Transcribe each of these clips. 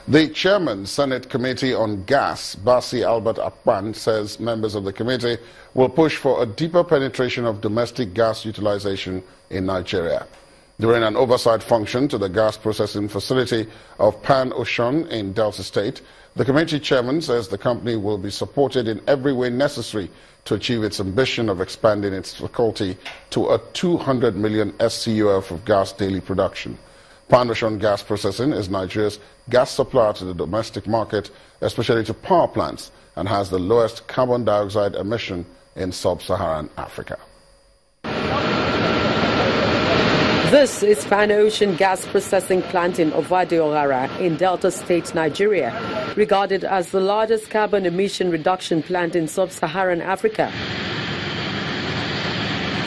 The chairman, Senate Committee on Gas, Basi Albert Akpan, says members of the committee will push for a deeper penetration of domestic gas utilization in Nigeria. During an oversight function to the gas processing facility of Pan Ocean in Delta State, the committee chairman says the company will be supported in every way necessary to achieve its ambition of expanding its faculty to a 200 million SCUF of gas daily production. Pan Ocean Gas Processing is Nigeria's gas supplier to the domestic market, especially to power plants, and has the lowest carbon dioxide emission in sub-Saharan Africa. This is Pan Ocean Gas Processing Plant in Ovade-Orara in Delta State, Nigeria, regarded as the largest carbon emission reduction plant in sub-Saharan Africa.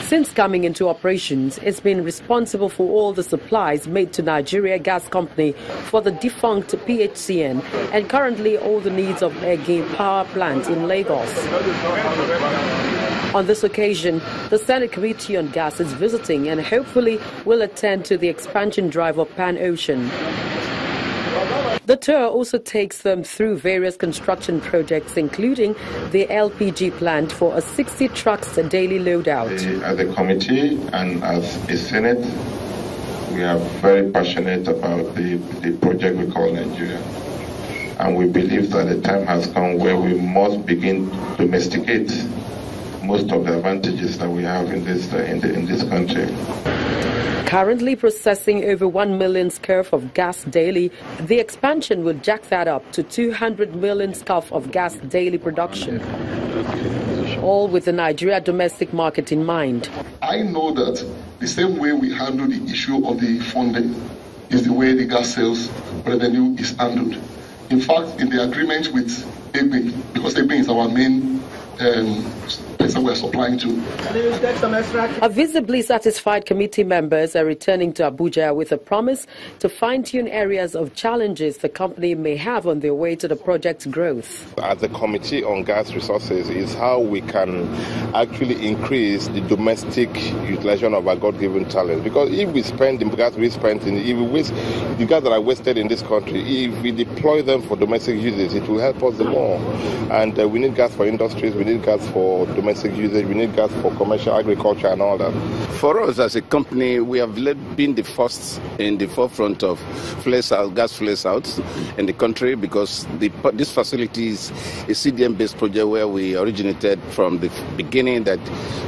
Since coming into operations, it's been responsible for all the supplies made to Nigeria Gas Company for the defunct PHCN and currently all the needs of Ege Power Plant in Lagos. On this occasion, the Senate Committee on Gas is visiting and hopefully will attend to the expansion drive of Pan Ocean. The tour also takes them through various construction projects, including the LPG plant for a 60 trucks a daily loadout. As a committee and as a Senate, we are very passionate about the project we call Nigeria. And we believe that the time has come where we must begin to domesticate most of the advantages that we have in this country. Currently processing over 1 million scf of gas daily, the expansion will jack that up to 200 million scf of gas daily production, all with the Nigeria domestic market in mind. I know that the same way we handle the issue of the funding is the way the gas sales revenue is handled. In fact, in the agreement with EBE, because EBE is our main place that we're supplying to. A visibly satisfied committee members are returning to Abuja with a promise to fine-tune areas of challenges the company may have on their way to the project's growth. As the Committee on Gas Resources is how we can actually increase the domestic utilization of our God-given talent. Because if we spend the gas we spend, if we waste the gas that are wasted in this country, if we deploy them for domestic uses, it will help us the more. And we need gas for industries, we need gas for domestic usage, we need gas for commercial agriculture and all that. For us as a company, we have been the first in the forefront of gas flares out in the country, because this facility is a CDM-based project where we originated from the beginning that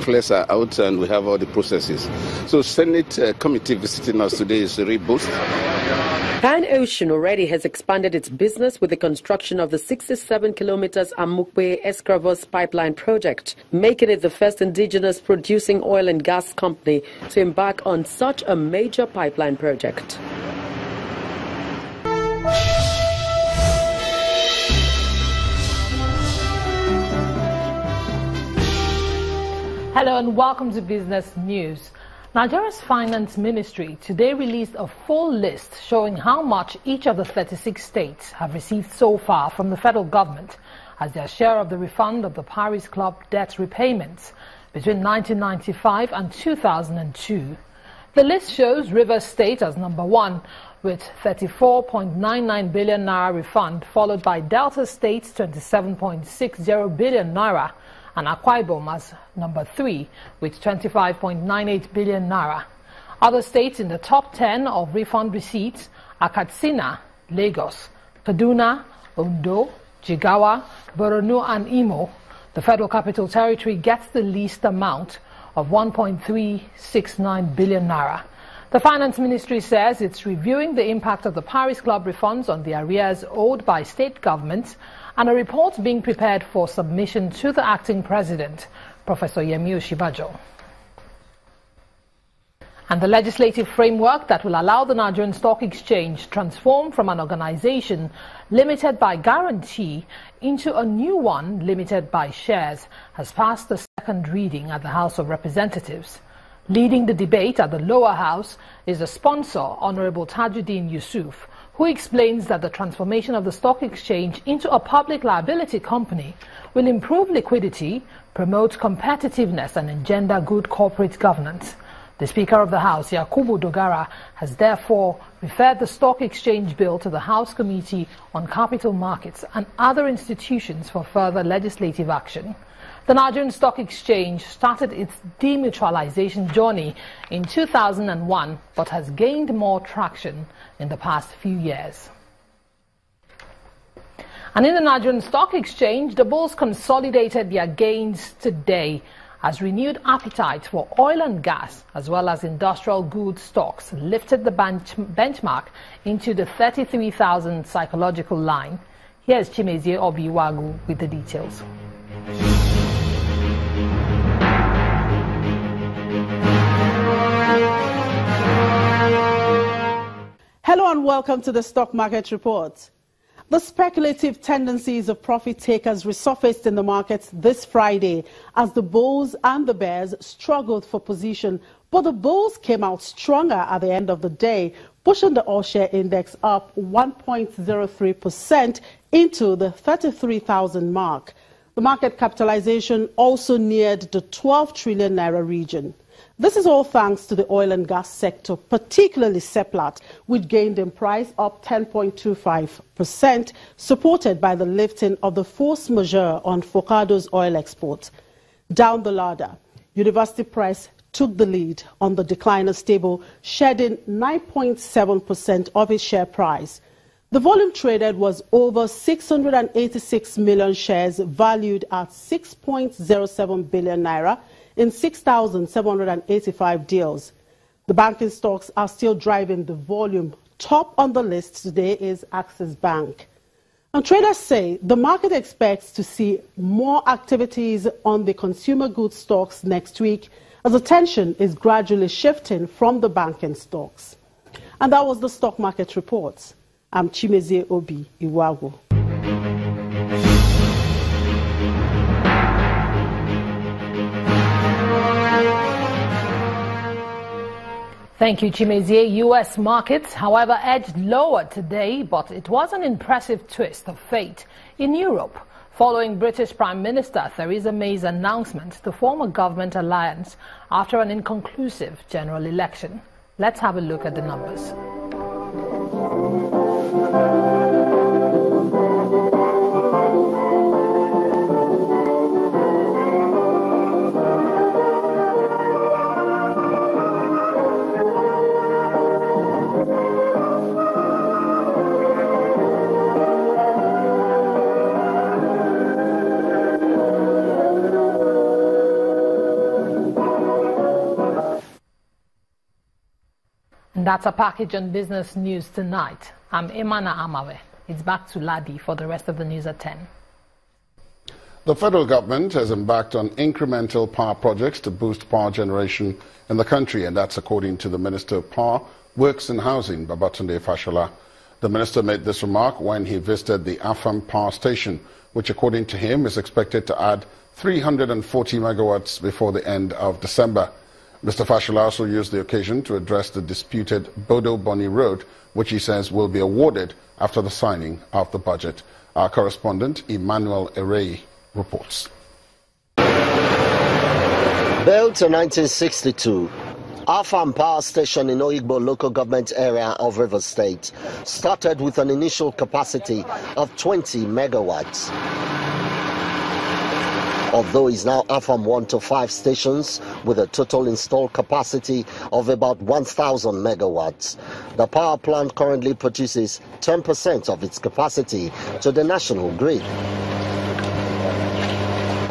flares are out and we have all the processes. So Senate committee visiting us today is a real boost. Pan Ocean already has expanded its business with the construction of the 67 kilometers Amukpe-Escravos pipeline project, making it the first indigenous producing oil and gas company to embark on such a major pipeline project. Hello and welcome to Business News. Nigeria's Finance Ministry today released a full list showing how much each of the 36 states have received so far from the federal government as their share of the refund of the Paris Club debt repayments between 1995 and 2002. The list shows Rivers State as number 1 with 34.99 billion naira refund, followed by Delta State's 27.60 billion naira, and Akwa Ibom as number 3 with 25.98 billion naira. Other states in the top 10 of refund receipts are Katsina, Lagos, Kaduna, Ondo, Jigawa, Borno and Imo. The Federal Capital Territory gets the least amount of 1.369 billion naira. The Finance Ministry says it's reviewing the impact of the Paris Club refunds on the arrears owed by state governments, and a report being prepared for submission to the acting president, Professor Yemi Oshibajo. And the legislative framework that will allow the Nigerian Stock Exchange transform from an organization limited by guarantee into a new one limited by shares has passed the second reading at the House of Representatives. Leading the debate at the lower house is the sponsor, Honorable Tajuddin Yusuf, who explains that the transformation of the stock exchange into a public liability company will improve liquidity, promote competitiveness and engender good corporate governance. The Speaker of the House, Yakubu Dogara, has therefore referred the Stock Exchange Bill to the House Committee on Capital Markets and other institutions for further legislative action. The Nigerian Stock Exchange started its demutualization journey in 2001 but has gained more traction in the past few years. And in the Nigerian Stock Exchange, the bulls consolidated their gains today as renewed appetite for oil and gas as well as industrial goods stocks lifted the benchmark into the 33,000 psychological line. Here's Chimezie Obiwagu with the details. Hello and welcome to the Stock Market Report. The speculative tendencies of profit takers resurfaced in the markets this Friday as the bulls and the bears struggled for position, but the bulls came out stronger at the end of the day, pushing the all-share index up 1.03% into the 33,000 mark. The market capitalization also neared the 12 trillion naira region. This is all thanks to the oil and gas sector, particularly Seplat, which gained in price up 10.25%, supported by the lifting of the force majeure on Focado's oil exports. Down the ladder, University Press took the lead on the decliner stable, shedding 9.7% of its share price. The volume traded was over 686 million shares valued at 6.07 billion naira in 6,785 deals. The banking stocks are still driving the volume. Top on the list today is Axis Bank. And traders say the market expects to see more activities on the consumer goods stocks next week as attention is gradually shifting from the banking stocks. And that was the Stock Market Report. I'm Chimezie Obiwagu. Thank you, Chimezie. U.S. markets, however, edged lower today, but it was an impressive twist of fate in Europe, following British Prime Minister Theresa May's announcement to form a government alliance after an inconclusive general election. Let's have a look at the numbers. And that's a package on business news tonight. I'm Imana Amawe. It's back to Ladi for the rest of the news at 10. The federal government has embarked on incremental power projects to boost power generation in the country, and that's according to the Minister of Power, Works and Housing, Babatunde Fashola. The minister made this remark when he visited the Afam power station, which according to him is expected to add 340 megawatts before the end of December. Mr. Fashola also used the occasion to address the disputed Bodo Boni Road, which he says will be awarded after the signing of the budget. Our correspondent, Emmanuel Erei, reports. Built in 1962, Afam Power Station in Oyigbo local government area of Rivers State started with an initial capacity of 20 megawatts. Although it's now Afam 1 to 5 stations with a total installed capacity of about 1,000 megawatts, the power plant currently produces 10% of its capacity to the national grid.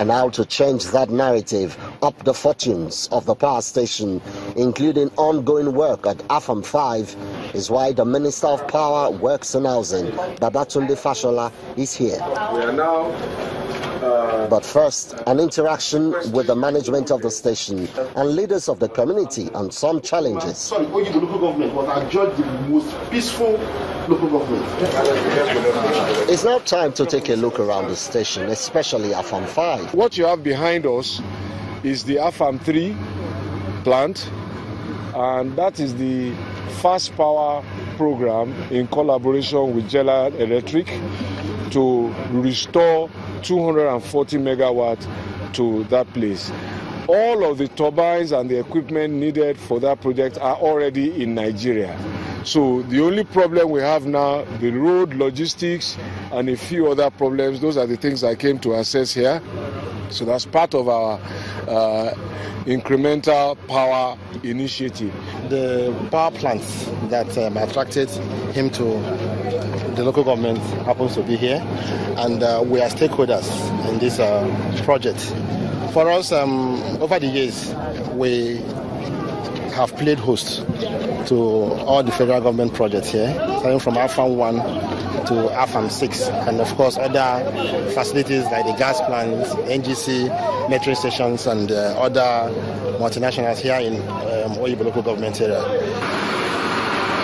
And how to change that narrative up the fortunes of the power station, including ongoing work at Afam 5, is why the Minister of Power, Works and Housing, Babatunde Fashola, is here. We are now But first, an interaction with the management of the station and leaders of the community on some challenges. Sorry, the local government was adjudged the most peaceful local government. It's now time to take a look around the station, especially Afam 5. What you have behind us is the Afam 3 plant, and that is the fast power program in collaboration with General Electric to restore 240 megawatts to that place. all of the turbines and the equipment needed for that project are already in Nigeria. So the only problem we have now, the road, logistics, and a few other problems, those are the things I came to assess here. So that's part of our incremental power initiative. The power plants that attracted him to the local government happens to be here, and we are stakeholders in this project. For us, over the years, we have played host to all the federal government projects here, starting from AFAM 1 to AFAM 6, and of course other facilities like the gas plants, NGC, metro stations, and other multinationals here in Oyibo local government area.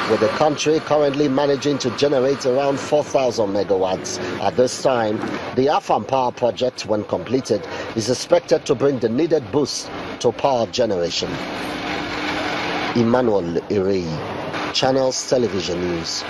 With the country currently managing to generate around 4,000 megawatts at this time, the AFAM power project, when completed, is expected to bring the needed boost to power generation. Emmanuel Irei, Channels Television News.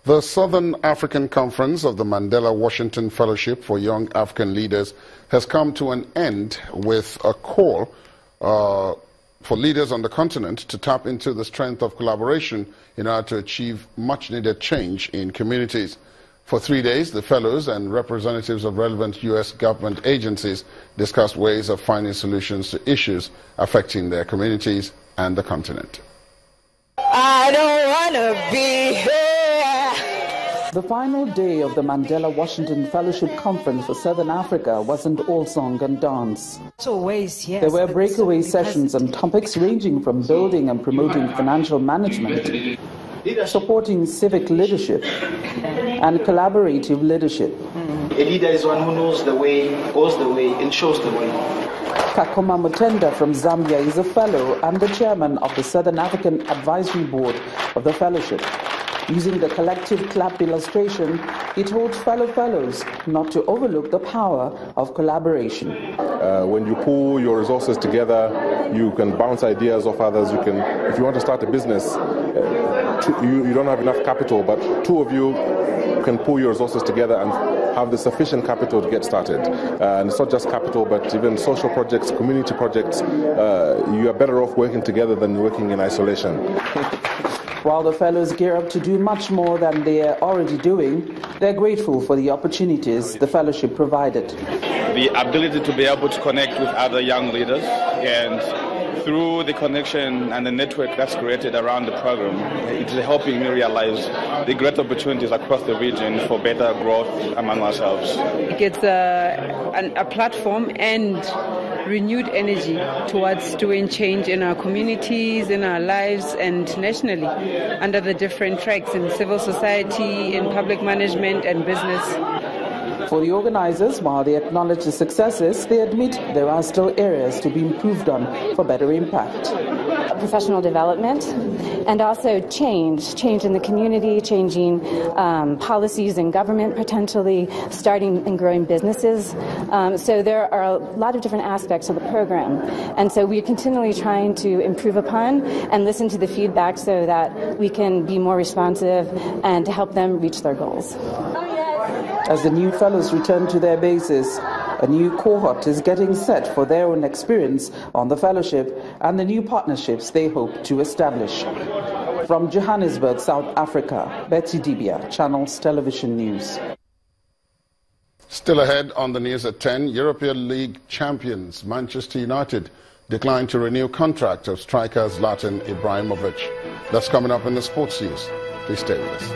The Southern African Conference of the Mandela Washington Fellowship for Young African Leaders has come to an end with a call for leaders on the continent to tap into the strength of collaboration in order to achieve much-needed change in communities. For 3 days, the fellows and representatives of relevant U.S. government agencies discussed ways of finding solutions to issues affecting their communities and the continent. I don't want to be here. The final day of the Mandela Washington Fellowship Conference for Southern Africa wasn't all song and dance. Yes, there were breakaway sessions on topics ranging from building and promoting financial management, supporting civic leadership, and collaborative leadership. A leader is one who knows the way, goes the way, and shows the way. Kakoma Mutenda from Zambia is a fellow and the chairman of the Southern African Advisory Board of the Fellowship. Using the collective clap illustration, he told fellow fellows not to overlook the power of collaboration. When you pool your resources together, you can bounce ideas off others. You can, if you want to start a business, you don't have enough capital, but two of you can pool your resources together and have the sufficient capital to get started. And it's not just capital, but even social projects, community projects. You are better off working together than working in isolation. While the fellows gear up to do much more than they are already doing, they're grateful for the opportunities the fellowship provided. The ability to be able to connect with other young leaders, and through the connection and the network that's created around the program, it is helping me realize the great opportunities across the region for better growth among ourselves. It's a platform and renewed energy towards doing change in our communities, in our lives, and nationally under the different tracks in civil society, in public management and business. For the organizers, while they acknowledge the successes, they admit there are still areas to be improved on for better impact. Professional development and also change in the community, changing policies in government, potentially starting and growing businesses. So there are a lot of different aspects of the program. And so we're continually trying to improve upon and listen to the feedback so that we can be more responsive and to help them reach their goals. As the new fellows return to their bases, a new cohort is getting set for their own experience on the fellowship and the new partnerships they hope to establish. From Johannesburg, South Africa, Betty Dibia, Channels Television News. Still ahead on the news at 10, European League champions Manchester United declined to renew contract of striker Zlatan Ibrahimovic. That's coming up in the sports news. Please stay with us.